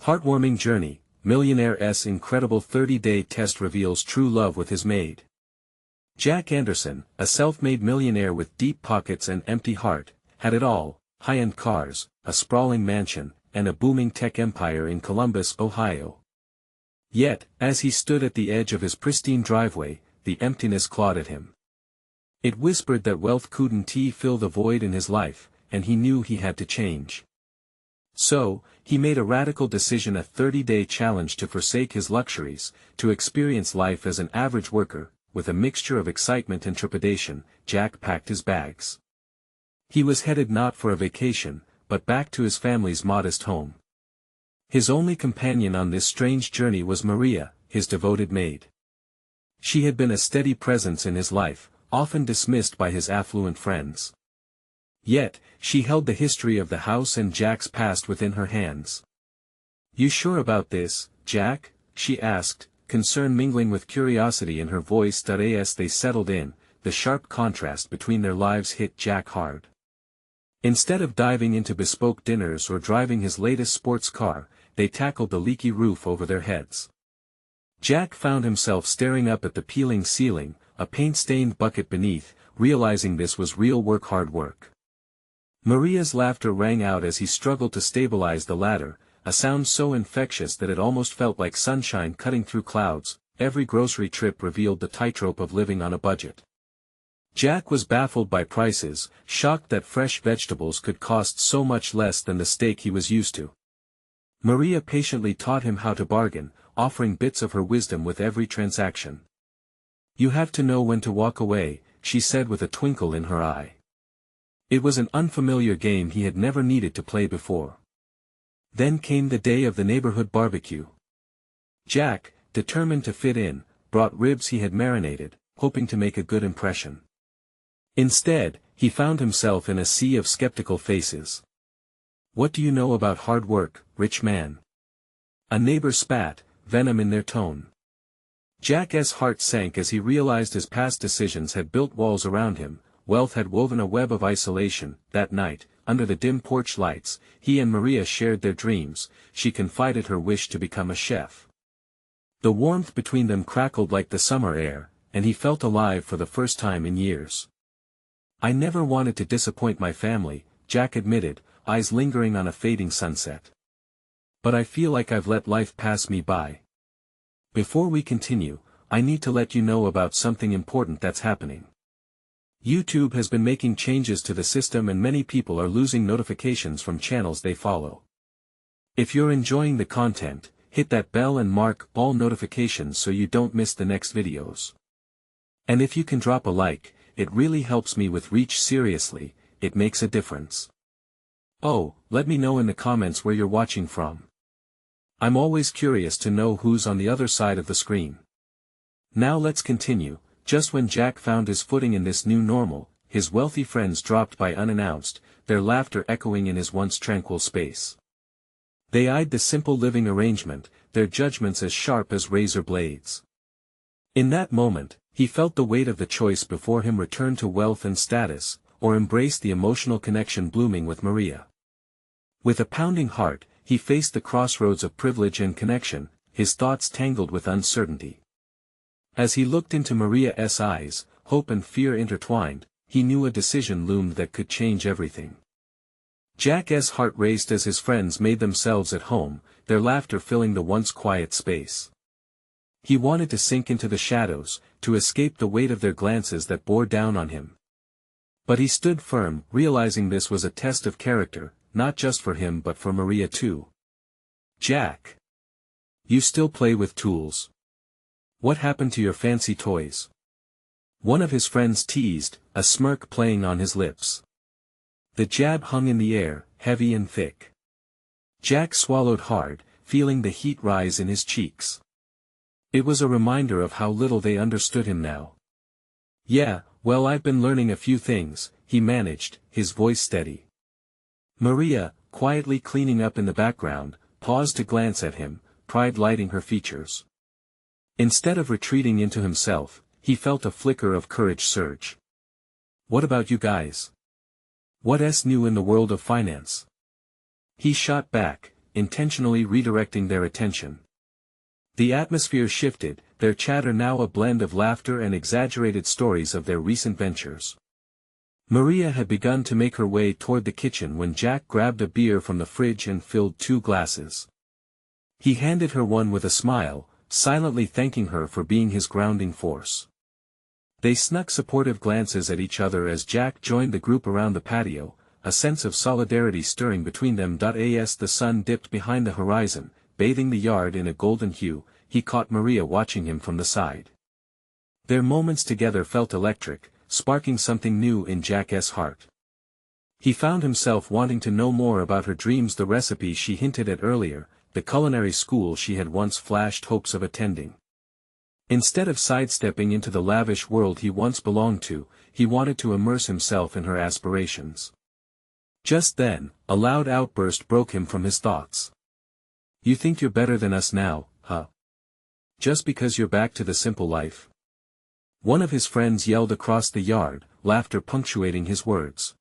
Heartwarming journey, Millionaire's incredible 30-day test reveals true love with his maid. Jack Anderson, a self-made millionaire with deep pockets and empty heart, had it all: high-end cars, a sprawling mansion, and a booming tech empire in Columbus, Ohio. Yet, as he stood at the edge of his pristine driveway, the emptiness clawed at him. It whispered that wealth couldn't fill the void in his life, and he knew he had to change. So, he made a radical decision, a 30-day challenge to forsake his luxuries, to experience life as an average worker. With a mixture of excitement and trepidation, Jack packed his bags. He was headed not for a vacation, but back to his family's modest home. His only companion on this strange journey was Maria, his devoted maid. She had been a steady presence in his life, often dismissed by his affluent friends. Yet, she held the history of the house and Jack's past within her hands. "You sure about this, Jack?" she asked, concern mingling with curiosity in her voice. As they settled in, the sharp contrast between their lives hit Jack hard. Instead of diving into bespoke dinners or driving his latest sports car, they tackled the leaky roof over their heads. Jack found himself staring up at the peeling ceiling, a paint-stained bucket beneath, realizing this was real work, hard work. Maria's laughter rang out as he struggled to stabilize the ladder, a sound so infectious that it almost felt like sunshine cutting through clouds. Every grocery trip revealed the tightrope of living on a budget. Jack was baffled by prices, shocked that fresh vegetables could cost so much less than the steak he was used to. Maria patiently taught him how to bargain, offering bits of her wisdom with every transaction. "You have to know when to walk away," she said with a twinkle in her eye. It was an unfamiliar game he had never needed to play before. Then came the day of the neighborhood barbecue. Jack, determined to fit in, brought ribs he had marinated, hoping to make a good impression. Instead, he found himself in a sea of skeptical faces. "What do you know about hard work, rich man?" a neighbor spat, venom in their tone. Jack's heart sank as he realized his past decisions had built walls around him. Wealth had woven a web of isolation. That night, under the dim porch lights, he and Maria shared their dreams. She confided her wish to become a chef. The warmth between them crackled like the summer air, and he felt alive for the first time in years. "I never wanted to disappoint my family," Jack admitted, eyes lingering on a fading sunset. "But I feel like I've let life pass me by. Before we continue, I need to let you know about something important that's happening. YouTube has been making changes to the system and many people are losing notifications from channels they follow. If you're enjoying the content, hit that bell and mark all notifications so you don't miss the next videos. And if you can drop a like, it really helps me with reach. Seriously, it makes a difference. Oh, let me know in the comments where you're watching from. I'm always curious to know who's on the other side of the screen." Now let's continue. Just when Jack found his footing in this new normal, his wealthy friends dropped by unannounced, their laughter echoing in his once tranquil space. They eyed the simple living arrangement, their judgments as sharp as razor blades. In that moment, he felt the weight of the choice before him: return to wealth and status, or embrace the emotional connection blooming with Maria. With a pounding heart, he faced the crossroads of privilege and connection, his thoughts tangled with uncertainty. As he looked into Maria's eyes, hope and fear intertwined, he knew a decision loomed that could change everything. Jack's heart raced as his friends made themselves at home, their laughter filling the once quiet space. He wanted to sink into the shadows, to escape the weight of their glances that bore down on him. But he stood firm, realizing this was a test of character, not just for him but for Maria too. "Jack, you still play with tools? What happened to your fancy toys?" one of his friends teased, a smirk playing on his lips. The jab hung in the air, heavy and thick. Jack swallowed hard, feeling the heat rise in his cheeks. It was a reminder of how little they understood him now. "Yeah, well, I've been learning a few things," he managed, his voice steady. Maria, quietly cleaning up in the background, paused to glance at him, pride lighting her features. Instead of retreating into himself, he felt a flicker of courage surge. "What about you guys? What's new in the world of finance?" He shot back, intentionally redirecting their attention. The atmosphere shifted, their chatter now a blend of laughter and exaggerated stories of their recent ventures. Maria had begun to make her way toward the kitchen when Jack grabbed a beer from the fridge and filled 2 glasses. He handed her one with a smile, silently thanking her for being his grounding force. They snuck supportive glances at each other as Jack joined the group around the patio, a sense of solidarity stirring between them. As the sun dipped behind the horizon, bathing the yard in a golden hue, he caught Maria watching him from the side. Their moments together felt electric, sparking something new in Jack's heart. He found himself wanting to know more about her dreams, the recipe she hinted at earlier, the culinary school she had once flashed hopes of attending. Instead of sidestepping into the lavish world he once belonged to, he wanted to immerse himself in her aspirations. Just then, a loud outburst broke him from his thoughts. "You think you're better than us now, huh? Just because you're back to the simple life?" One of his friends yelled across the yard, laughter punctuating his words.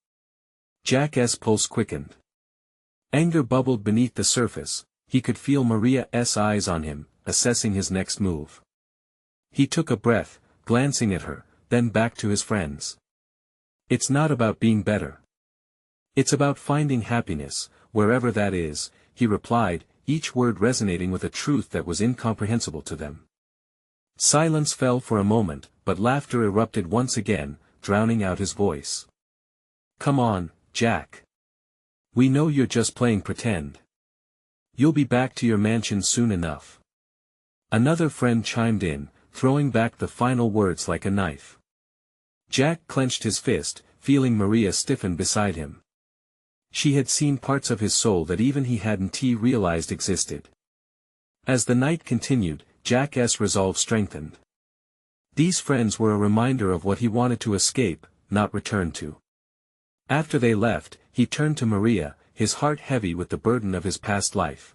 Jack's pulse quickened. Anger bubbled beneath the surface, he could feel Maria's eyes on him, assessing his next move. He took a breath, glancing at her, then back to his friends. "It's not about being better. It's about finding happiness, wherever that is," he replied, each word resonating with a truth that was incomprehensible to them. Silence fell for a moment, but laughter erupted once again, drowning out his voice. "Come on, Jack. We know you're just playing pretend. You'll be back to your mansion soon enough." Another friend chimed in, throwing back the final words like a knife. Jack clenched his fist, feeling Maria stiffen beside him. She had seen parts of his soul that even he hadn't realized existed. As the night continued, Jack's resolve strengthened. These friends were a reminder of what he wanted to escape, not return to. After they left, he turned to Maria, his heart heavy with the burden of his past life.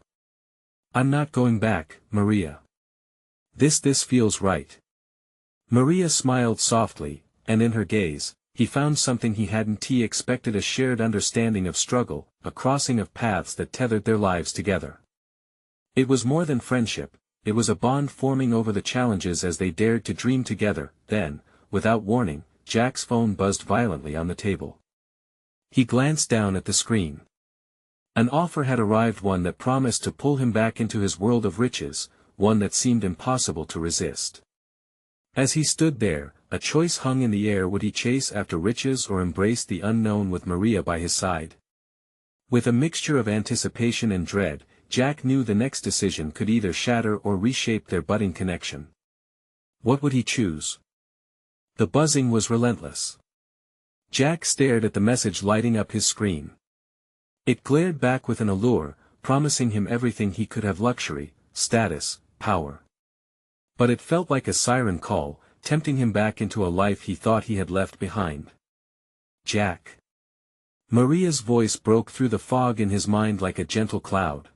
"I'm not going back, Maria. This feels right." Maria smiled softly, and in her gaze, he found something he hadn't expected, a shared understanding of struggle, a crossing of paths that tethered their lives together. It was more than friendship, it was a bond forming over the challenges as they dared to dream together. Then, without warning, Jack's phone buzzed violently on the table. He glanced down at the screen. An offer had arrived, one that promised to pull him back into his world of riches, one that seemed impossible to resist. As he stood there, a choice hung in the air: would he chase after riches or embrace the unknown with Maria by his side? With a mixture of anticipation and dread, Jack knew the next decision could either shatter or reshape their budding connection. What would he choose? The buzzing was relentless. Jack stared at the message lighting up his screen. It glared back with an allure, promising him everything he could have: luxury, status, power. But it felt like a siren call, tempting him back into a life he thought he had left behind. "Jack." Maria's voice broke through the fog in his mind like a gentle cloud.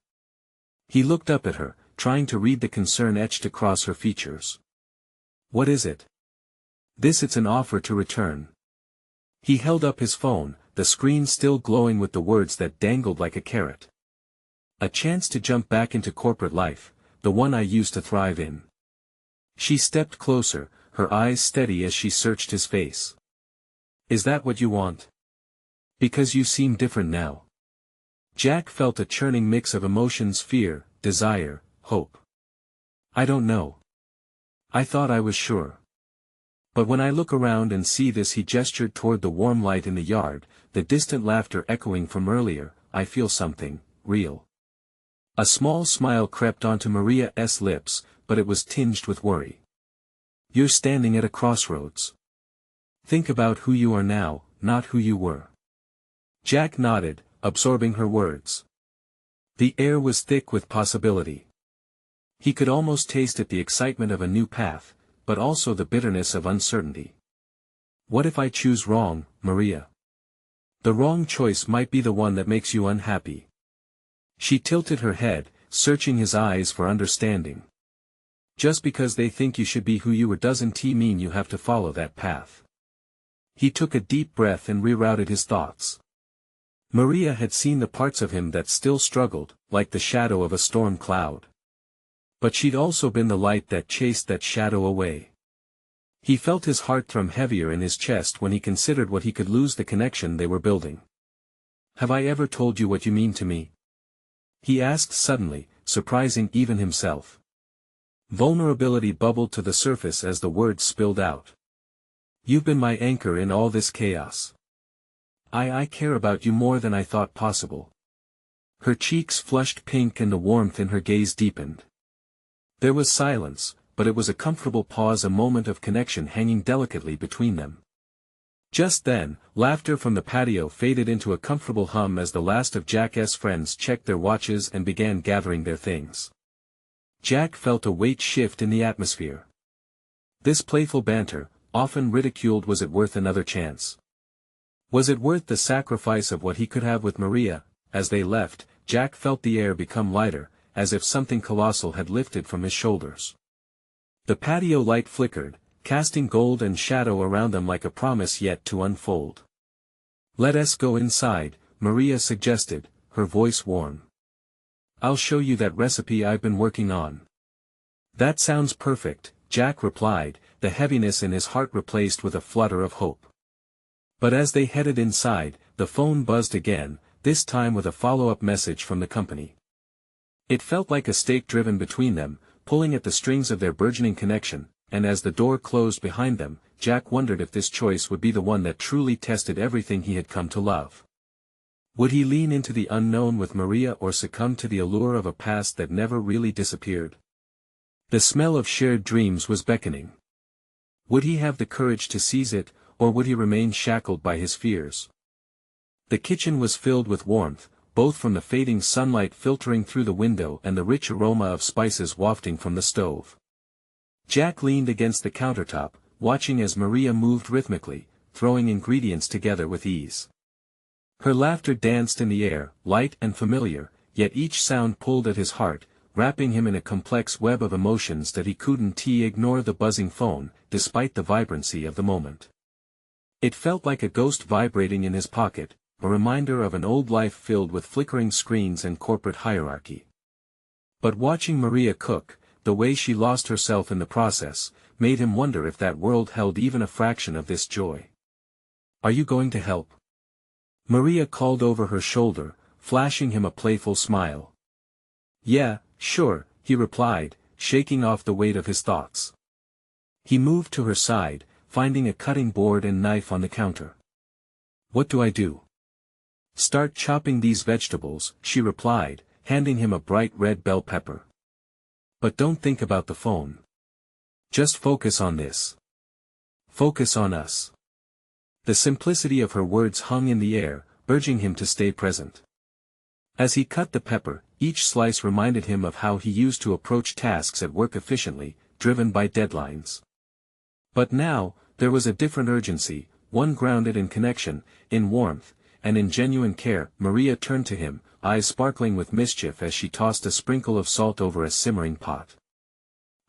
He looked up at her, trying to read the concern etched across her features. "What is it?" It's an offer to return." He held up his phone, the screen still glowing with the words that dangled like a carrot. "A chance to jump back into corporate life, the one I used to thrive in." She stepped closer, her eyes steady as she searched his face. "Is that what you want? Because you seem different now." Jack felt a churning mix of emotions: fear, desire, hope. "I don't know. I thought I was sure. But when I look around and see this," he gestured toward the warm light in the yard, the distant laughter echoing from earlier, "I feel something real." A small smile crept onto Maria's lips, but it was tinged with worry. "You're standing at a crossroads. Think about who you are now, not who you were." Jack nodded, absorbing her words. The air was thick with possibility. He could almost taste it, the excitement of a new path, but also the bitterness of uncertainty. "What if I choose wrong, Maria? The wrong choice might be the one that makes you unhappy." She tilted her head, searching his eyes for understanding. "Just because they think you should be who you were doesn't mean you have to follow that path." He took a deep breath and rerouted his thoughts. Maria had seen the parts of him that still struggled, like the shadow of a storm cloud. But she'd also been the light that chased that shadow away. He felt his heart thrum heavier in his chest when he considered what he could lose the connection they were building. "Have I ever told you what you mean to me?" he asked suddenly, surprising even himself. Vulnerability bubbled to the surface as the words spilled out. "You've been my anchor in all this chaos. I care about you more than I thought possible." Her cheeks flushed pink and the warmth in her gaze deepened. There was silence, but it was a comfortable pause, a moment of connection hanging delicately between them. Just then, laughter from the patio faded into a comfortable hum as the last of Jack's friends checked their watches and began gathering their things. Jack felt a weight shift in the atmosphere. This playful banter, often ridiculed, was it worth another chance? Was it worth the sacrifice of what he could have with Maria? As they left, Jack felt the air become lighter, as if something colossal had lifted from his shoulders. The patio light flickered, casting gold and shadow around them like a promise yet to unfold. "Let us go inside," Maria suggested, her voice warm. "I'll show you that recipe I've been working on." "That sounds perfect," Jack replied, the heaviness in his heart replaced with a flutter of hope. But as they headed inside, the phone buzzed again, this time with a follow-up message from the company. It felt like a stake driven between them, pulling at the strings of their burgeoning connection, and as the door closed behind them, Jack wondered if this choice would be the one that truly tested everything he had come to love. Would he lean into the unknown with Maria or succumb to the allure of a past that never really disappeared? The smell of shared dreams was beckoning. Would he have the courage to seize it, or would he remain shackled by his fears? The kitchen was filled with warmth, both from the fading sunlight filtering through the window and the rich aroma of spices wafting from the stove. Jack leaned against the countertop, watching as Maria moved rhythmically, throwing ingredients together with ease. Her laughter danced in the air, light and familiar, yet each sound pulled at his heart, wrapping him in a complex web of emotions that he couldn't ignore. The buzzing phone, despite the vibrancy of the moment. It felt like a ghost vibrating in his pocket, a reminder of an old life filled with flickering screens and corporate hierarchy. But watching Maria cook, the way she lost herself in the process, made him wonder if that world held even a fraction of this joy. "Are you going to help?" Maria called over her shoulder, flashing him a playful smile. "Yeah, sure," he replied, shaking off the weight of his thoughts. He moved to her side, finding a cutting board and knife on the counter. "What do I do?" "Start chopping these vegetables," she replied, handing him a bright red bell pepper. "But don't think about the phone. Just focus on this. Focus on us." The simplicity of her words hung in the air, urging him to stay present. As he cut the pepper, each slice reminded him of how he used to approach tasks at work efficiently, driven by deadlines. But now, there was a different urgency, one grounded in connection, in warmth, and in genuine care. Maria turned to him, eyes sparkling with mischief as she tossed a sprinkle of salt over a simmering pot.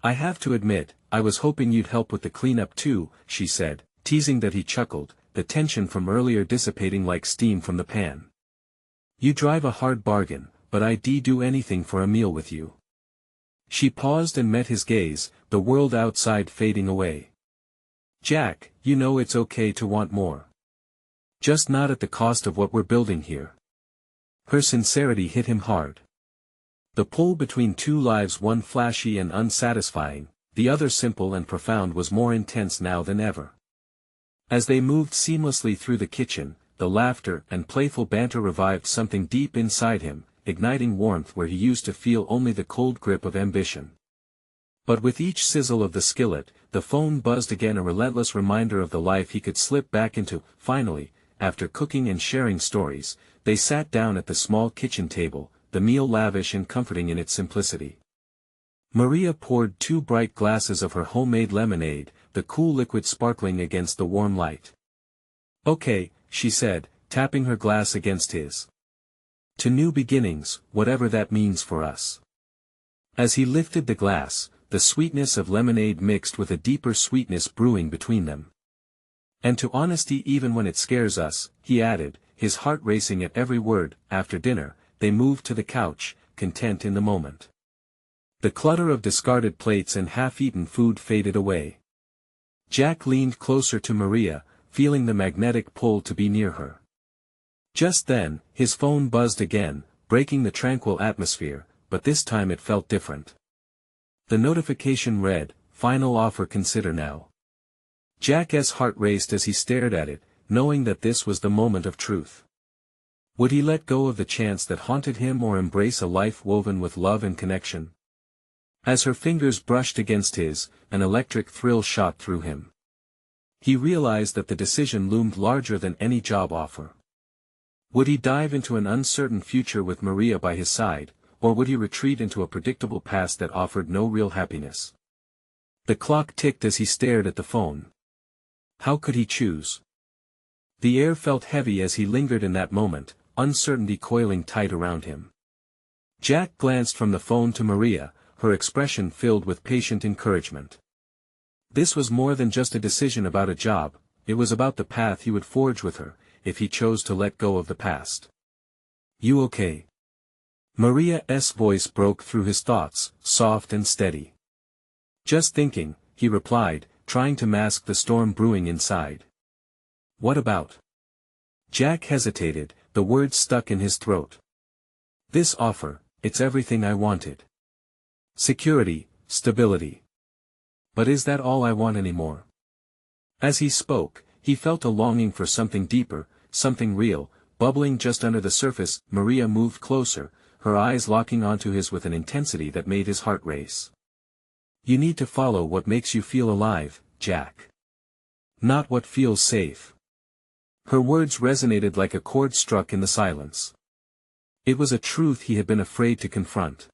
"I have to admit, I was hoping you'd help with the cleanup too," she said, teasing that he chuckled, the tension from earlier dissipating like steam from the pan. "You drive a hard bargain, but I'd do anything for a meal with you." She paused and met his gaze, the world outside fading away. "Jack, you know it's okay to want more. Just not at the cost of what we're building here." Her sincerity hit him hard. The pull between two lives, one flashy and unsatisfying, the other simple and profound, was more intense now than ever. As they moved seamlessly through the kitchen, the laughter and playful banter revived something deep inside him, igniting warmth where he used to feel only the cold grip of ambition. But with each sizzle of the skillet, the phone buzzed again, a relentless reminder of the life he could slip back into. Finally, after cooking and sharing stories, they sat down at the small kitchen table, the meal lavish and comforting in its simplicity. Maria poured 2 bright glasses of her homemade lemonade, the cool liquid sparkling against the warm light. "Okay," she said, tapping her glass against his. "To new beginnings, whatever that means for us." As he lifted the glass, the sweetness of lemonade mixed with a deeper sweetness brewing between them. "And to honesty even when it scares us," he added, his heart racing at every word. After dinner, they moved to the couch, content in the moment. The clutter of discarded plates and half-eaten food faded away. Jack leaned closer to Maria, feeling the magnetic pull to be near her. Just then, his phone buzzed again, breaking the tranquil atmosphere, but this time it felt different. The notification read, "Final offer, consider now." Jack's heart raced as he stared at it, knowing that this was the moment of truth. Would he let go of the chance that haunted him or embrace a life woven with love and connection? As her fingers brushed against his, an electric thrill shot through him. He realized that the decision loomed larger than any job offer. Would he dive into an uncertain future with Maria by his side, or would he retreat into a predictable past that offered no real happiness? The clock ticked as he stared at the phone. How could he choose? The air felt heavy as he lingered in that moment, uncertainty coiling tight around him. Jack glanced from the phone to Maria, her expression filled with patient encouragement. This was more than just a decision about a job, it was about the path he would forge with her, if he chose to let go of the past. "You okay?" Maria's voice broke through his thoughts, soft and steady. "Just thinking," he replied, trying to mask the storm brewing inside. "What about?" Jack hesitated, the words stuck in his throat. "This offer, it's everything I wanted. Security, stability. But is that all I want anymore?" As he spoke, he felt a longing for something deeper, something real, bubbling just under the surface. Maria moved closer, her eyes locking onto his with an intensity that made his heart race. "You need to follow what makes you feel alive, Jack. Not what feels safe." Her words resonated like a chord struck in the silence. It was a truth he had been afraid to confront.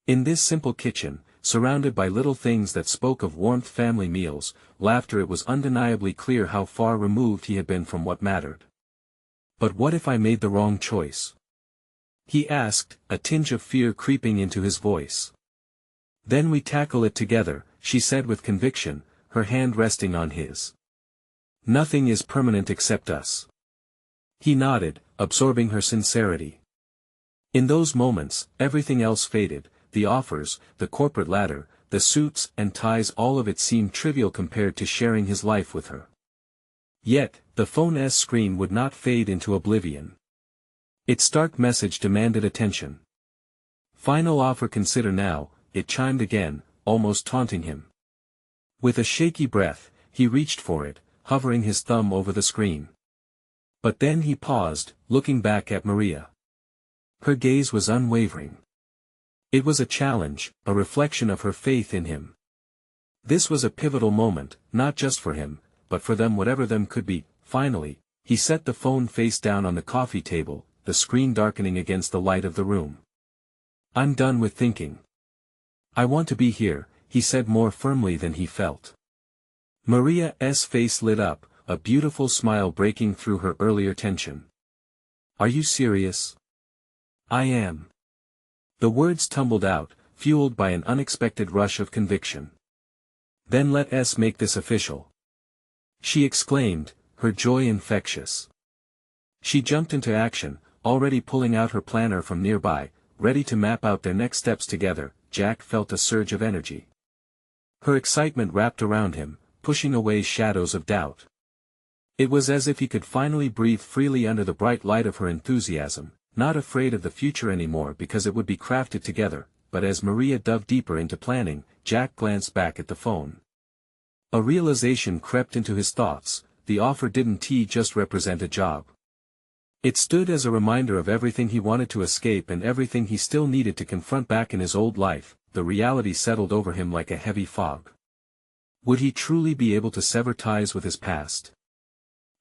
In this simple kitchen, surrounded by little things that spoke of warmth, family meals, laughter, it was undeniably clear how far removed he had been from what mattered. "But what if I made the wrong choice?" he asked, a tinge of fear creeping into his voice. "Then we tackle it together," she said with conviction, her hand resting on his. "Nothing is permanent except us." He nodded, absorbing her sincerity. In those moments, everything else faded, the offers, the corporate ladder, the suits and ties, all of it seemed trivial compared to sharing his life with her. Yet, the phone's screen would not fade into oblivion. Its stark message demanded attention. "Final offer, consider now," it chimed again, almost taunting him. With a shaky breath, he reached for it, hovering his thumb over the screen. But then he paused, looking back at Maria. Her gaze was unwavering. It was a challenge, a reflection of her faith in him. This was a pivotal moment, not just for him, but for them, whatever them could be. Finally, he set the phone face down on the coffee table, the screen darkening against the light of the room. "I'm done with thinking. I want to be here," he said more firmly than he felt. Maria's face lit up, a beautiful smile breaking through her earlier tension. "Are you serious?" "I am." The words tumbled out, fueled by an unexpected rush of conviction. "Then let us make this official," she exclaimed, her joy infectious. She jumped into action, already pulling out her planner from nearby, ready to map out their next steps together. Jack felt a surge of energy. Her excitement wrapped around him, pushing away shadows of doubt. It was as if he could finally breathe freely under the bright light of her enthusiasm, not afraid of the future anymore because it would be crafted together. But as Maria dove deeper into planning, Jack glanced back at the phone. A realization crept into his thoughts: the offer didn't just represent a job. It stood as a reminder of everything he wanted to escape and everything he still needed to confront back in his old life. The reality settled over him like a heavy fog. Would he truly be able to sever ties with his past?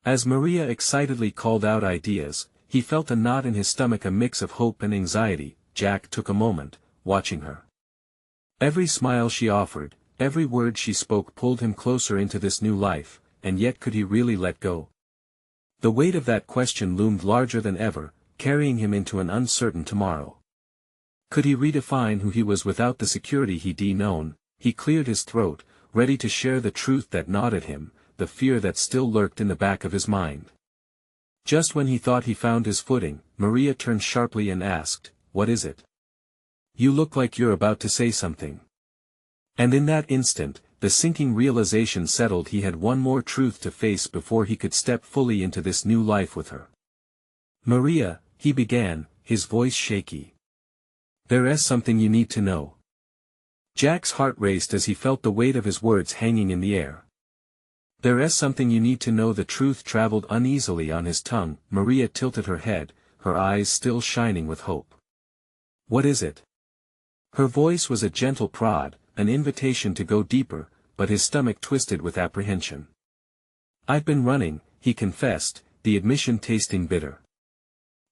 As Maria excitedly called out ideas, he felt a knot in his stomach, a mix of hope and anxiety. Jack took a moment, watching her. Every smile she offered, every word she spoke pulled him closer into this new life, and yet could he really let go? The weight of that question loomed larger than ever, carrying him into an uncertain tomorrow. Could he redefine who he was without the security he'd known? He cleared his throat, ready to share the truth that gnawed at him, the fear that still lurked in the back of his mind. Just when he thought he found his footing, Maria turned sharply and asked, "What is it? You look like you're about to say something." And in that instant, the sinking realization settled: he had one more truth to face before he could step fully into this new life with her. "Maria," he began, his voice shaky. "There is something you need to know." Jack's heart raced as he felt the weight of his words hanging in the air. "There is something you need to know." The truth traveled uneasily on his tongue. Maria tilted her head, her eyes still shining with hope. "What is it?" Her voice was a gentle prod, an invitation to go deeper, but his stomach twisted with apprehension. "I've been running," he confessed, the admission tasting bitter.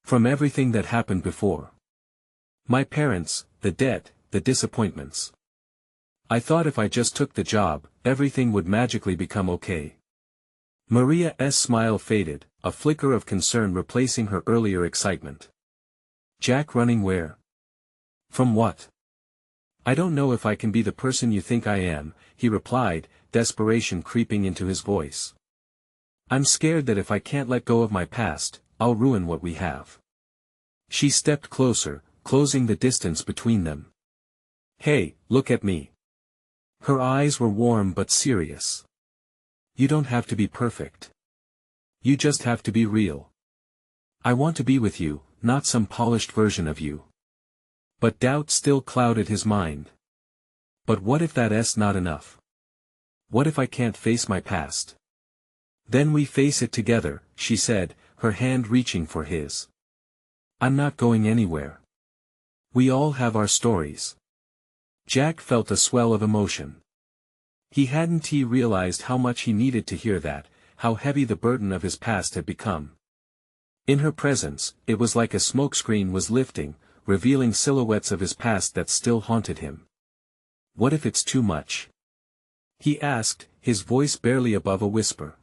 "From everything that happened before. My parents, the debt, the disappointments. I thought if I just took the job, everything would magically become okay." Maria's smile faded, a flicker of concern replacing her earlier excitement. "Jack, running where? From what?" "I don't know if I can be the person you think I am," he replied, desperation creeping into his voice. "I'm scared that if I can't let go of my past, I'll ruin what we have." She stepped closer, closing the distance between them. "Hey, look at me." Her eyes were warm but serious. "You don't have to be perfect. You just have to be real. I want to be with you, not some polished version of you." But doubt still clouded his mind. "But what if that's not enough? What if I can't face my past?" "Then we face it together," she said, her hand reaching for his. "I'm not going anywhere. We all have our stories." Jack felt a swell of emotion. He hadn't realized how much he needed to hear that, how heavy the burden of his past had become. In her presence, it was like a smokescreen was lifting, revealing silhouettes of his past that still haunted him. "What if it's too much?" he asked, his voice barely above a whisper.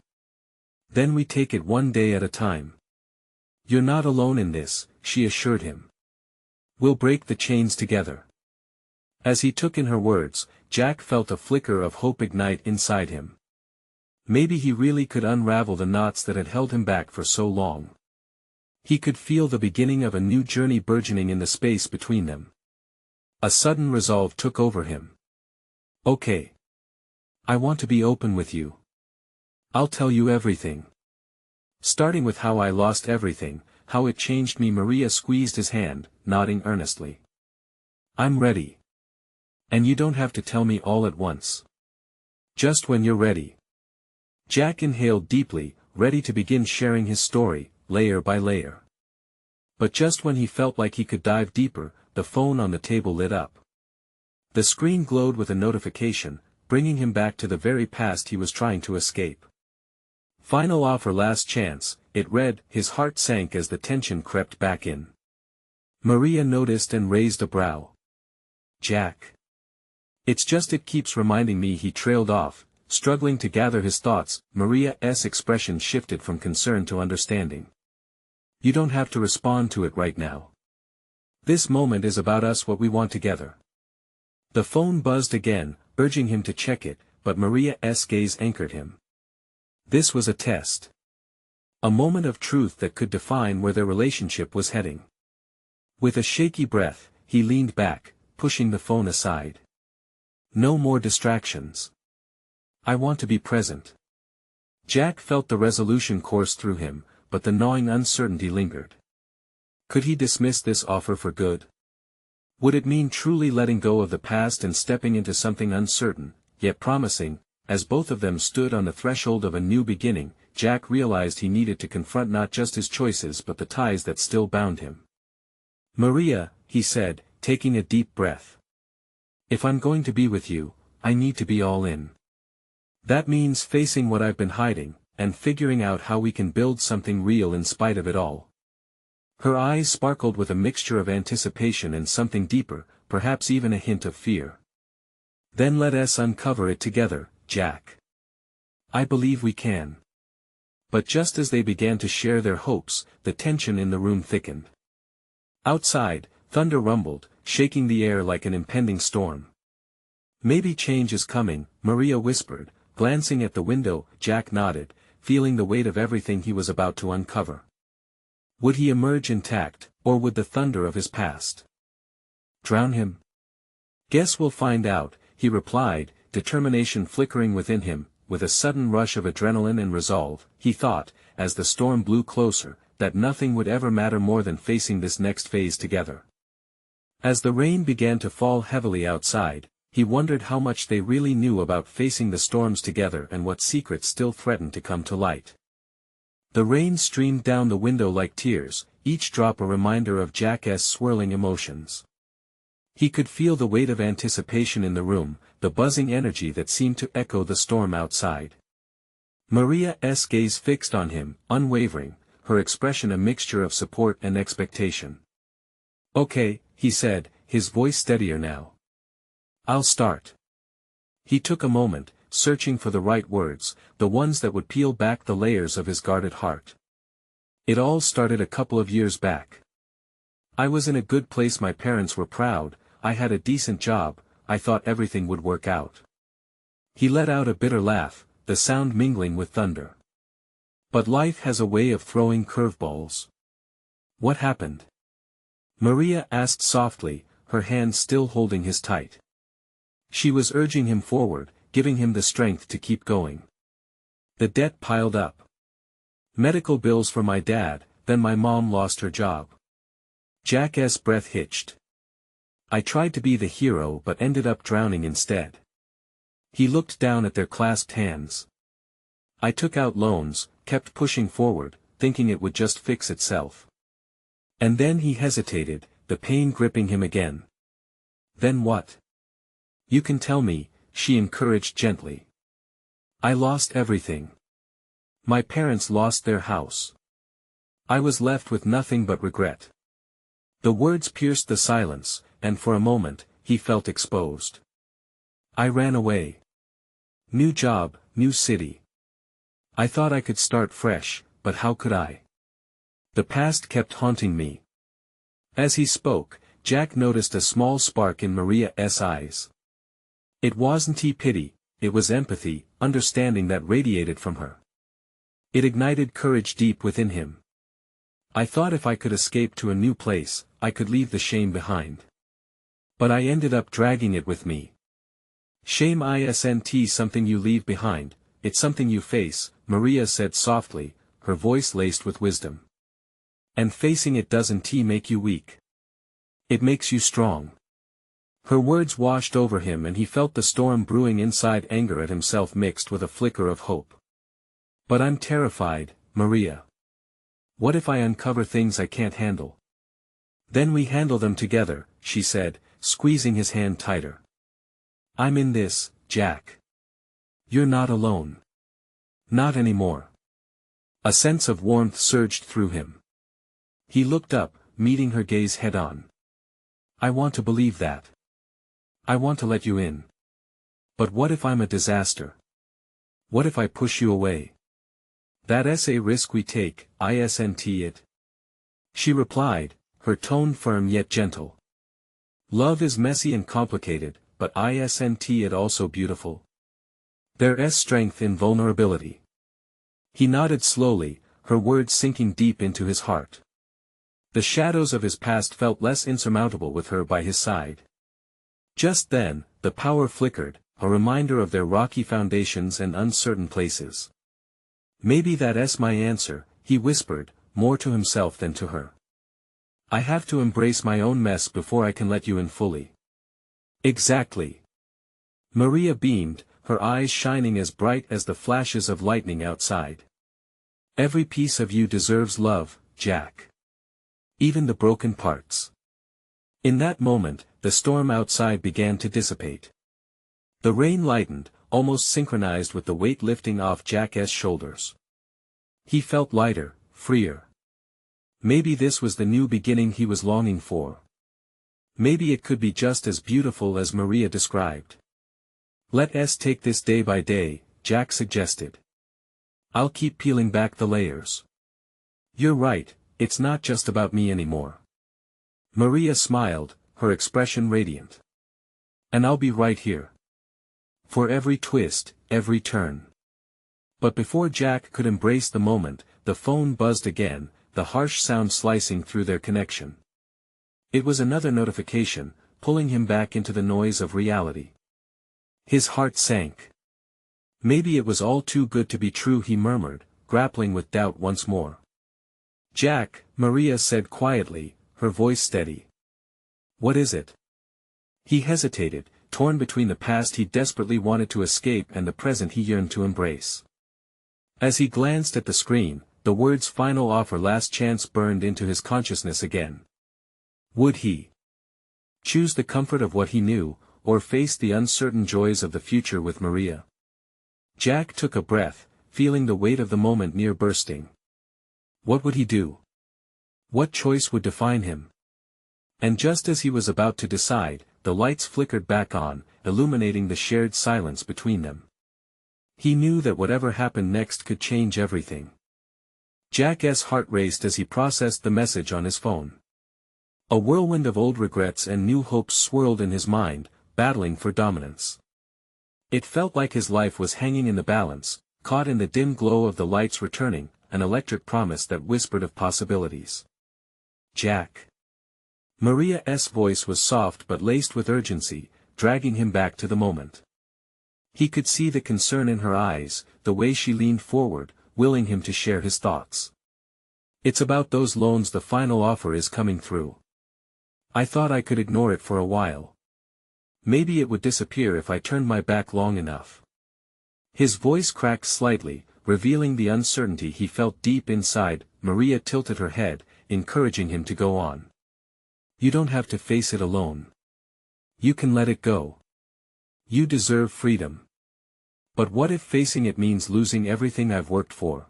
"Then we take it one day at a time." "You're not alone in this," she assured him. "We'll break the chains together." As he took in her words, Jack felt a flicker of hope ignite inside him. Maybe he really could unravel the knots that had held him back for so long. He could feel the beginning of a new journey burgeoning in the space between them. A sudden resolve took over him. "Okay. I want to be open with you. I'll tell you everything. Starting with how I lost everything, how it changed me." Maria squeezed his hand, nodding earnestly. "I'm ready. And you don't have to tell me all at once. Just when you're ready." Jack inhaled deeply, ready to begin sharing his story, layer by layer. But just when he felt like he could dive deeper, the phone on the table lit up. The screen glowed with a notification, bringing him back to the very past he was trying to escape. "Final offer, last chance," it read. His heart sank as the tension crept back in. Maria noticed and raised a brow. "Jack. It's just it keeps reminding me," he trailed off, struggling to gather his thoughts. Maria's expression shifted from concern to understanding. "You don't have to respond to it right now. This moment is about us, what we want together." The phone buzzed again, urging him to check it, but Maria's gaze anchored him. This was a test. A moment of truth that could define where their relationship was heading. With a shaky breath, he leaned back, pushing the phone aside. "No more distractions. I want to be present." Jack felt the resolution course through him, but the gnawing uncertainty lingered. Could he dismiss this offer for good? Would it mean truly letting go of the past and stepping into something uncertain, yet promising? As both of them stood on the threshold of a new beginning, Jack realized he needed to confront not just his choices but the ties that still bound him. "Maria," he said, taking a deep breath. "If I'm going to be with you, I need to be all in. That means facing what I've been hiding, and figuring out how we can build something real in spite of it all." Her eyes sparkled with a mixture of anticipation and something deeper, perhaps even a hint of fear. "Then let us uncover it together, Jack. I believe we can." But just as they began to share their hopes, the tension in the room thickened. Outside, thunder rumbled, shaking the air like an impending storm. "Maybe change is coming," Maria whispered, glancing at the window. Jack nodded, feeling the weight of everything he was about to uncover. Would he emerge intact, or would the thunder of his past drown him? Guess we'll find out, he replied, determination flickering within him. With a sudden rush of adrenaline and resolve, he thought, as the storm blew closer, that nothing would ever matter more than facing this next phase together. As the rain began to fall heavily outside, he wondered how much they really knew about facing the storms together and what secrets still threatened to come to light. The rain streamed down the window like tears, each drop a reminder of Jack's swirling emotions. He could feel the weight of anticipation in the room, the buzzing energy that seemed to echo the storm outside. Maria's gaze fixed on him, unwavering, her expression a mixture of support and expectation. "Okay," he said, his voice steadier now. "I'll start." He took a moment, searching for the right words, the ones that would peel back the layers of his guarded heart. "It all started a couple of years back. I was in a good place, my parents were proud, I had a decent job, I thought everything would work out." He let out a bitter laugh, the sound mingling with thunder. "But life has a way of throwing curveballs." "What happened?" Maria asked softly, her hand still holding his tight. She was urging him forward, giving him the strength to keep going. "The debt piled up. Medical bills for my dad, then my mom lost her job." Jack's breath hitched. "I tried to be the hero but ended up drowning instead." He looked down at their clasped hands. "I took out loans, kept pushing forward, thinking it would just fix itself." And then he hesitated, the pain gripping him again. "Then what?" "You can tell me," she encouraged gently. "I lost everything. My parents lost their house. I was left with nothing but regret." The words pierced the silence, and for a moment, he felt exposed. "I ran away. New job, new city. I thought I could start fresh, but how could I? The past kept haunting me." As he spoke, Jack noticed a small spark in Maria's eyes. It wasn't pity, it was empathy, understanding that radiated from her. It ignited courage deep within him. "I thought if I could escape to a new place, I could leave the shame behind. But I ended up dragging it with me." "Shame isn't something you leave behind, it's something you face," Maria said softly, her voice laced with wisdom. "And facing it doesn't make you weak. It makes you strong." Her words washed over him and he felt the storm brewing inside, anger at himself mixed with a flicker of hope. "But I'm terrified, Maria. What if I uncover things I can't handle?" "Then we handle them together," she said, squeezing his hand tighter. "I'm in this, Jack. You're not alone. Not anymore." A sense of warmth surged through him. He looked up, meeting her gaze head-on. "I want to believe that. I want to let you in. But what if I'm a disaster? What if I push you away? That's a risk we take, isn't it?" She replied, her tone firm yet gentle. "Love is messy and complicated, but isn't it also beautiful? There's strength in vulnerability." He nodded slowly, her words sinking deep into his heart. The shadows of his past felt less insurmountable with her by his side. Just then, the power flickered, a reminder of their rocky foundations and uncertain places. "Maybe that's my answer," he whispered, more to himself than to her. "I have to embrace my own mess before I can let you in fully." "Exactly." Maria beamed, her eyes shining as bright as the flashes of lightning outside. "Every piece of you deserves love, Jack. Even the broken parts." In that moment, the storm outside began to dissipate. The rain lightened, almost synchronized with the weight lifting off Jack's shoulders. He felt lighter, freer. Maybe this was the new beginning he was longing for. Maybe it could be just as beautiful as Maria described. "Let's take this day by day," Jack suggested. "I'll keep peeling back the layers." "You're right, it's not just about me anymore." Maria smiled, her expression radiant. "And I'll be right here. For every twist, every turn." But before Jack could embrace the moment, the phone buzzed again, the harsh sound slicing through their connection. It was another notification, pulling him back into the noise of reality. His heart sank. Maybe it was all too good to be true, he murmured, grappling with doubt once more. Jack, Maria said quietly, her voice steady. What is it? He hesitated, torn between the past he desperately wanted to escape and the present he yearned to embrace. As he glanced at the screen, the words "final offer, last chance" burned into his consciousness again. Would he choose the comfort of what he knew, or face the uncertain joys of the future with Maria? Jack took a breath, feeling the weight of the moment near bursting. What would he do? What choice would define him? And just as he was about to decide, the lights flickered back on, illuminating the shared silence between them. He knew that whatever happened next could change everything. Jack's heart raced as he processed the message on his phone. A whirlwind of old regrets and new hopes swirled in his mind, battling for dominance. It felt like his life was hanging in the balance, caught in the dim glow of the lights returning, an electric promise that whispered of possibilities. Jack. Maria's voice was soft but laced with urgency, dragging him back to the moment. He could see the concern in her eyes, the way she leaned forward, willing him to share his thoughts. It's about those loans. The final offer is coming through. I thought I could ignore it for a while. Maybe it would disappear if I turned my back long enough. His voice cracked slightly, revealing the uncertainty he felt deep inside. Maria tilted her head, encouraging him to go on. You don't have to face it alone. You can let it go. You deserve freedom. But what if facing it means losing everything I've worked for?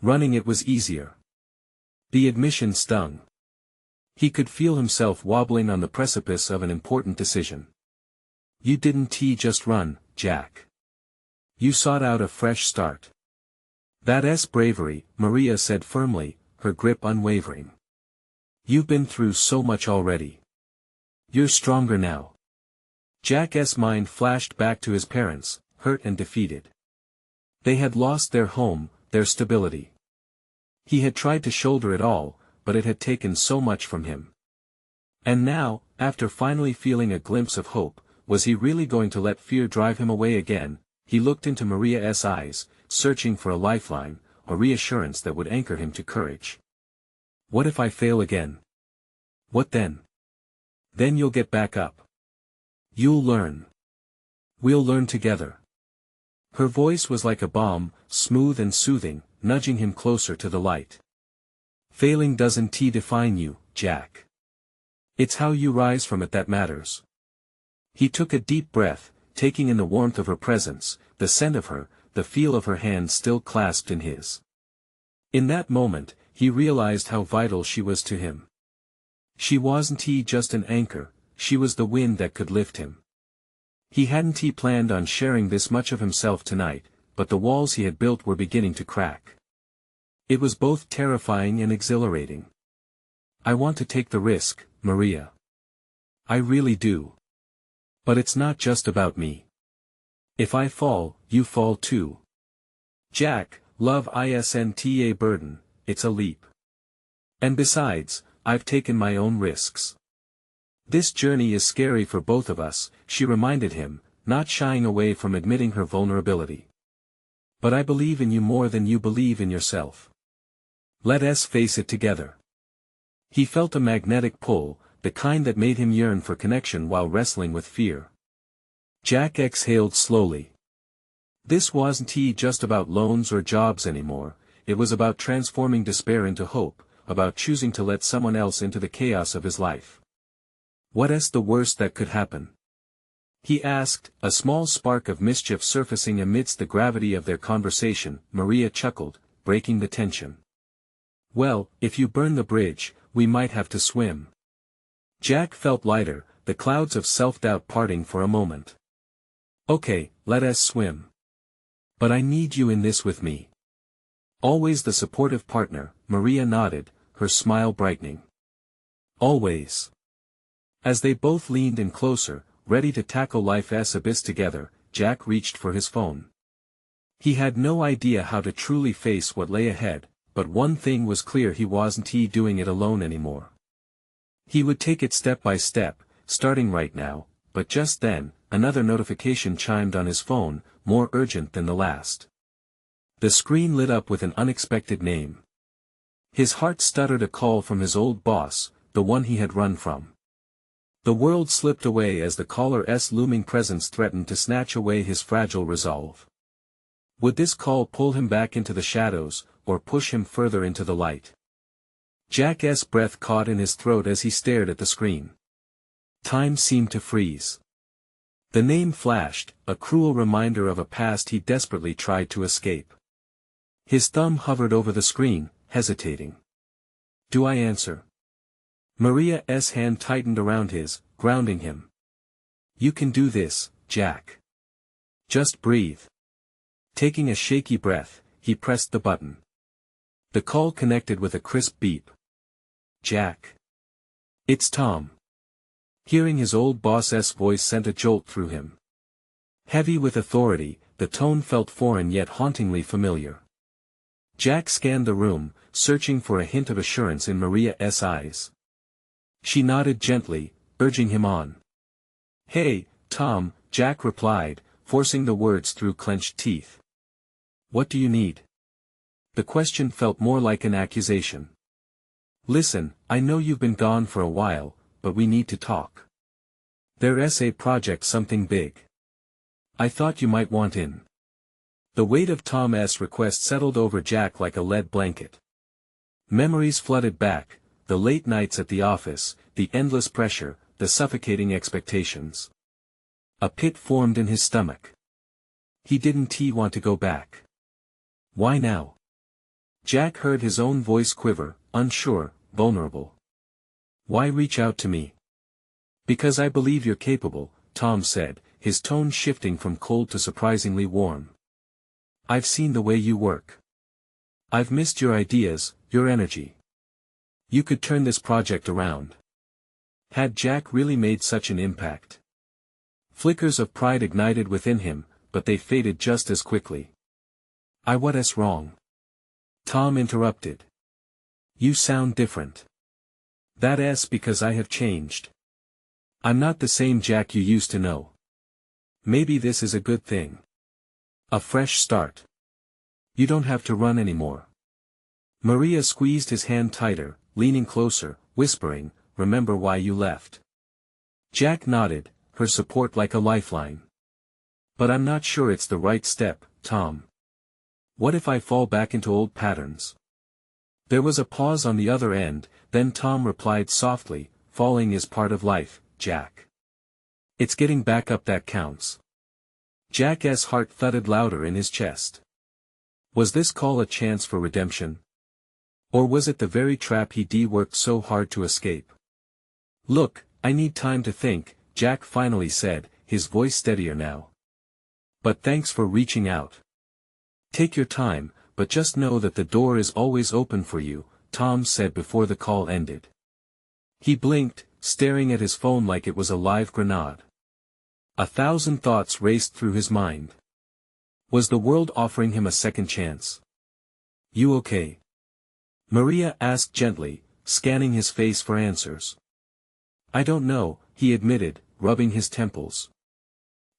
Running it was easier. The admission stung. He could feel himself wobbling on the precipice of an important decision. You didn't just run, Jack. You sought out a fresh start. That's bravery, Maria said firmly, her grip unwavering. You've been through so much already. You're stronger now. Jack's mind flashed back to his parents, hurt and defeated. They had lost their home, their stability. He had tried to shoulder it all, but it had taken so much from him. And now, after finally feeling a glimpse of hope, was he really going to let fear drive him away again? He looked into Maria's eyes, searching for a lifeline, a reassurance that would anchor him to courage. What if I fail again? What then? Then you'll get back up. You'll learn. We'll learn together. Her voice was like a balm, smooth and soothing, nudging him closer to the light. Failing doesn't define you, Jack. It's how you rise from it that matters. He took a deep breath, taking in the warmth of her presence, the scent of her, the feel of her hand still clasped in his. In that moment, he realized how vital she was to him. She wasn't just an anchor, she was the wind that could lift him. He hadn't planned on sharing this much of himself tonight, but the walls he had built were beginning to crack. It was both terrifying and exhilarating. I want to take the risk, Maria. I really do. But it's not just about me. If I fall, you fall too. Jack, love isn't a burden, it's a leap. And besides, I've taken my own risks. This journey is scary for both of us, she reminded him, not shying away from admitting her vulnerability. But I believe in you more than you believe in yourself. Let us face it together. He felt a magnetic pull, the kind that made him yearn for connection while wrestling with fear. Jack exhaled slowly. This wasn't just about loans or jobs anymore, it was about transforming despair into hope, about choosing to let someone else into the chaos of his life. What's the worst that could happen? He asked, a small spark of mischief surfacing amidst the gravity of their conversation. Maria chuckled, breaking the tension. Well, if you burn the bridge, we might have to swim. Jack felt lighter, the clouds of self-doubt parting for a moment. Okay, let us swim. But I need you in this with me. Always the supportive partner, Maria nodded, her smile brightening. Always. As they both leaned in closer, ready to tackle life's abyss together, Jack reached for his phone. He had no idea how to truly face what lay ahead, but one thing was clear: he wasn't doing it alone anymore. He would take it step by step, starting right now, but just then, another notification chimed on his phone, more urgent than the last. The screen lit up with an unexpected name. His heart stuttered: a call from his old boss, the one he had run from. The world slipped away as the caller's looming presence threatened to snatch away his fragile resolve. Would this call pull him back into the shadows, or push him further into the light? Jack's breath caught in his throat as he stared at the screen. Time seemed to freeze. The name flashed, a cruel reminder of a past he desperately tried to escape. His thumb hovered over the screen, hesitating. Do I answer? Maria's hand tightened around his, grounding him. You can do this, Jack. Just breathe. Taking a shaky breath, he pressed the button. The call connected with a crisp beep. Jack. It's Tom. Hearing his old boss's voice sent a jolt through him. Heavy with authority, the tone felt foreign yet hauntingly familiar. Jack scanned the room, searching for a hint of assurance in Maria's eyes. She nodded gently, urging him on. Hey, Tom, Jack replied, forcing the words through clenched teeth. What do you need? The question felt more like an accusation. Listen, I know you've been gone for a while, but we need to talk. There's a project, something big. I thought you might want in. The weight of Tom's request settled over Jack like a lead blanket. Memories flooded back, the late nights at the office, the endless pressure, the suffocating expectations. A pit formed in his stomach. He didn't want to go back. Why now? Jack heard his own voice quiver, unsure, vulnerable. Why reach out to me? Because I believe you're capable, Tom said, his tone shifting from cold to surprisingly warm. I've seen the way you work. I've missed your ideas, your energy. You could turn this project around. Had Jack really made such an impact? Flickers of pride ignited within him, but they faded just as quickly. What's wrong? Tom interrupted. You sound different. That's because I have changed. I'm not the same Jack you used to know. Maybe this is a good thing. A fresh start. You don't have to run anymore. Maria squeezed his hand tighter, leaning closer, whispering, remember why you left. Jack nodded, her support like a lifeline. But I'm not sure it's the right step, Tom. What if I fall back into old patterns? There was a pause on the other end, then Tom replied softly, falling is part of life, Jack. It's getting back up that counts. Jack's heart thudded louder in his chest. Was this call a chance for redemption? Or was it the very trap he'd worked so hard to escape? Look, I need time to think, Jack finally said, his voice steadier now. But thanks for reaching out. Take your time, but just know that the door is always open for you, Tom said before the call ended. He blinked, staring at his phone like it was a live grenade. 1,000 thoughts raced through his mind. Was the world offering him a second chance? You okay? Maria asked gently, scanning his face for answers. I don't know, he admitted, rubbing his temples.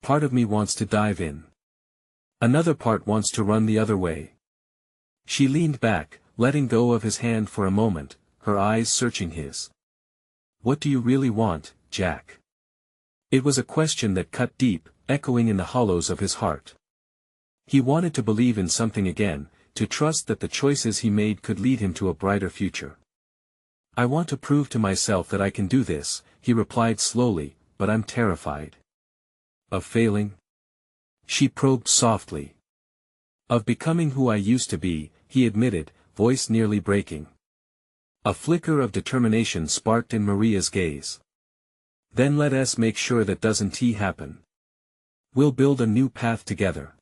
Part of me wants to dive in. Another part wants to run the other way. She leaned back, letting go of his hand for a moment, her eyes searching his. What do you really want, Jack? It was a question that cut deep, echoing in the hollows of his heart. He wanted to believe in something again, to trust that the choices he made could lead him to a brighter future. I want to prove to myself that I can do this, he replied slowly, but I'm terrified. Of failing? She probed softly. Of becoming who I used to be, he admitted, voice nearly breaking. A flicker of determination sparked in Maria's gaze. Then let us make sure that doesn't happen. We'll build a new path together.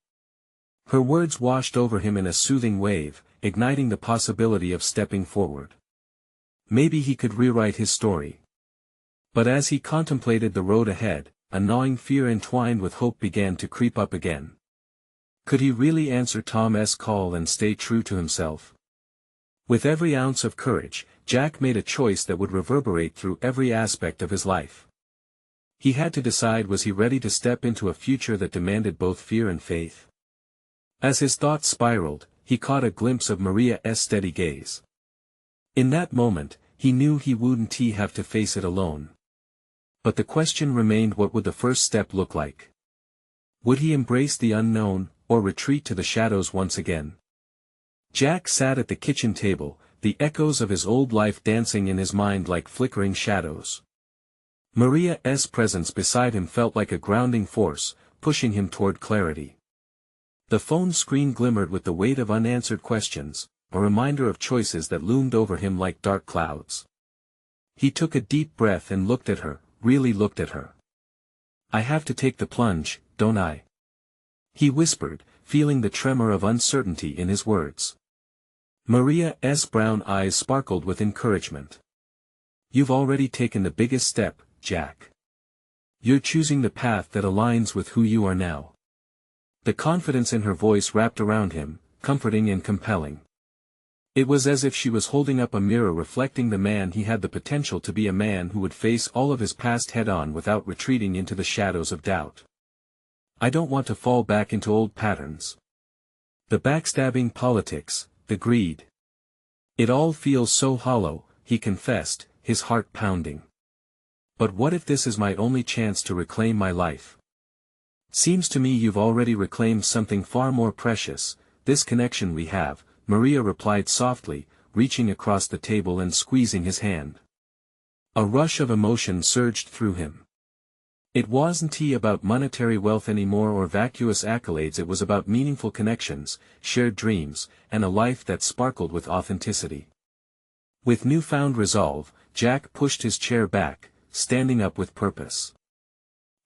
Her words washed over him in a soothing wave, igniting the possibility of stepping forward. Maybe he could rewrite his story. But as he contemplated the road ahead, a gnawing fear entwined with hope began to creep up again. Could he really answer Tom's call and stay true to himself? With every ounce of courage, Jack made a choice that would reverberate through every aspect of his life. He had to decide, was he ready to step into a future that demanded both fear and faith? As his thoughts spiraled, he caught a glimpse of Maria's steady gaze. In that moment, he knew he wouldn't have to face it alone. But the question remained, what would the first step look like? Would he embrace the unknown, or retreat to the shadows once again? Jack sat at the kitchen table, the echoes of his old life dancing in his mind like flickering shadows. Maria's presence beside him felt like a grounding force, pushing him toward clarity. The phone screen glimmered with the weight of unanswered questions, a reminder of choices that loomed over him like dark clouds. He took a deep breath and looked at her, really looked at her. "I have to take the plunge, don't I?" he whispered, feeling the tremor of uncertainty in his words. Maria's brown eyes sparkled with encouragement. "You've already taken the biggest step, Jack. You're choosing the path that aligns with who you are now." The confidence in her voice wrapped around him, comforting and compelling. It was as if she was holding up a mirror reflecting the man he had the potential to be, a man who would face all of his past head-on without retreating into the shadows of doubt. "I don't want to fall back into old patterns. The backstabbing politics, the greed. It all feels so hollow," he confessed, his heart pounding. "But what if this is my only chance to reclaim my life?" "Seems to me you've already reclaimed something far more precious, this connection we have," Maria replied softly, reaching across the table and squeezing his hand. A rush of emotion surged through him. It wasn't about monetary wealth anymore or vacuous accolades, it was about meaningful connections, shared dreams, and a life that sparkled with authenticity. With newfound resolve, Jack pushed his chair back, standing up with purpose.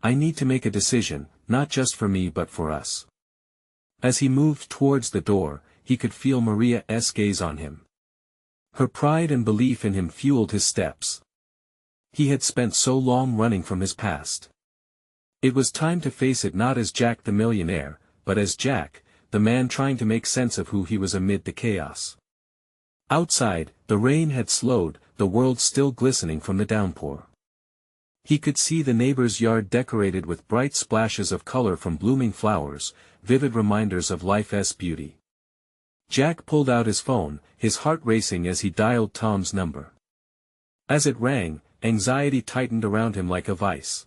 "I need to make a decision, not just for me but for us." As he moved towards the door, he could feel Maria's gaze on him. Her pride and belief in him fueled his steps. He had spent so long running from his past. It was time to face it, not as Jack the millionaire, but as Jack, the man trying to make sense of who he was amid the chaos. Outside, the rain had slowed, the world still glistening from the downpour. He could see the neighbor's yard decorated with bright splashes of color from blooming flowers, vivid reminders of life's beauty. Jack pulled out his phone, his heart racing as he dialed Tom's number. As it rang, anxiety tightened around him like a vice.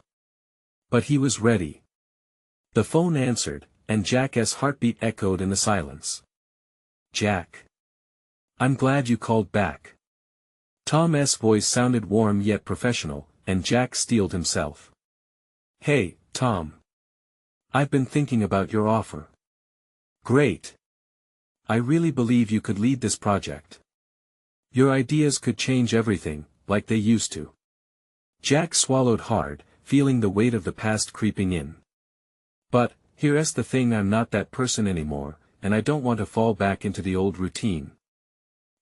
But he was ready. The phone answered, and Jack's heartbeat echoed in the silence. "Jack. I'm glad you called back." Tom's voice sounded warm yet professional, and Jack steeled himself. "Hey, Tom. I've been thinking about your offer." "Great. I really believe you could lead this project. Your ideas could change everything, like they used to." Jack swallowed hard, feeling the weight of the past creeping in. "But, here's the thing, I'm not that person anymore, and I don't want to fall back into the old routine."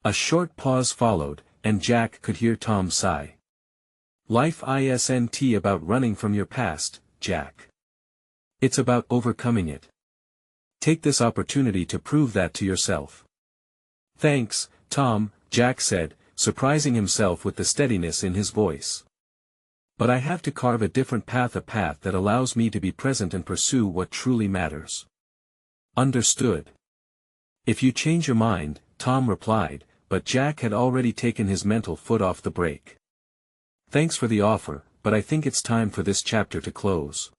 A short pause followed, and Jack could hear Tom sigh. "Life isn't about running from your past, Jack. It's about overcoming it. Take this opportunity to prove that to yourself." "Thanks, Tom," Jack said, surprising himself with the steadiness in his voice. "But I have to carve a different path, a path that allows me to be present and pursue what truly matters." "Understood. If you change your mind," Tom replied, but Jack had already taken his mental foot off the brake. "Thanks for the offer, but I think it's time for this chapter to close."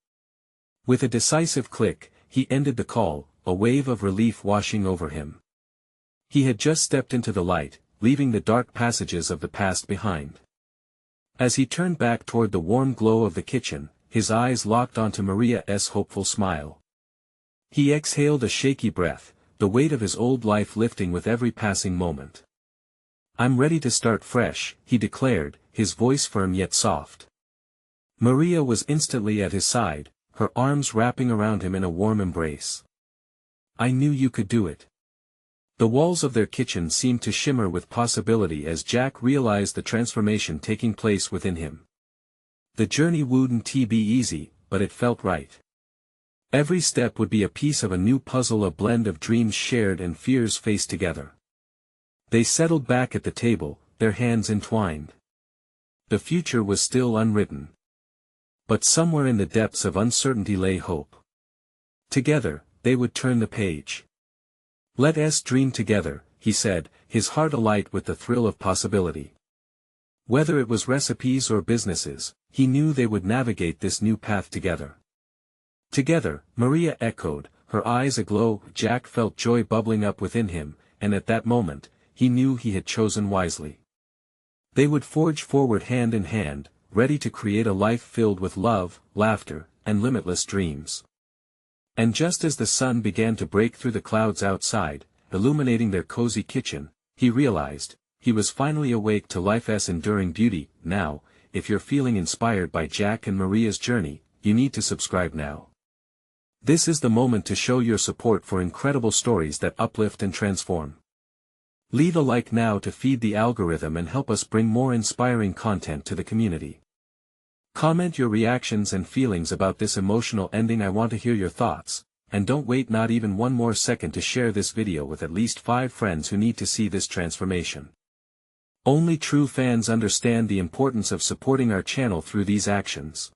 With a decisive click, he ended the call, a wave of relief washing over him. He had just stepped into the light, leaving the dark passages of the past behind. As he turned back toward the warm glow of the kitchen, his eyes locked onto Maria's hopeful smile. He exhaled a shaky breath, the weight of his old life lifting with every passing moment. "I'm ready to start fresh," he declared, his voice firm yet soft. Maria was instantly at his side, her arms wrapping around him in a warm embrace. "I knew you could do it." The walls of their kitchen seemed to shimmer with possibility as Jack realized the transformation taking place within him. The journey wouldn't be easy, but it felt right. Every step would be a piece of a new puzzle, a blend of dreams shared and fears faced together. They settled back at the table, their hands entwined. The future was still unwritten. But somewhere in the depths of uncertainty lay hope. Together, they would turn the page. "Let us dream together," he said, his heart alight with the thrill of possibility. Whether it was recipes or businesses, he knew they would navigate this new path together. Together, Maria echoed, her eyes aglow. Jack felt joy bubbling up within him, and at that moment, he knew he had chosen wisely. They would forge forward hand in hand, ready to create a life filled with love, laughter, and limitless dreams. And just as the sun began to break through the clouds outside, illuminating their cozy kitchen, he realized, he was finally awake to life's enduring beauty. Now, if you're feeling inspired by Jack and Maria's journey, you need to subscribe now. This is the moment to show your support for incredible stories that uplift and transform. Leave a like now to feed the algorithm and help us bring more inspiring content to the community. Comment your reactions and feelings about this emotional ending. I want to hear your thoughts, and don't wait not even one more second to share this video with at least 5 friends who need to see this transformation. Only true fans understand the importance of supporting our channel through these actions.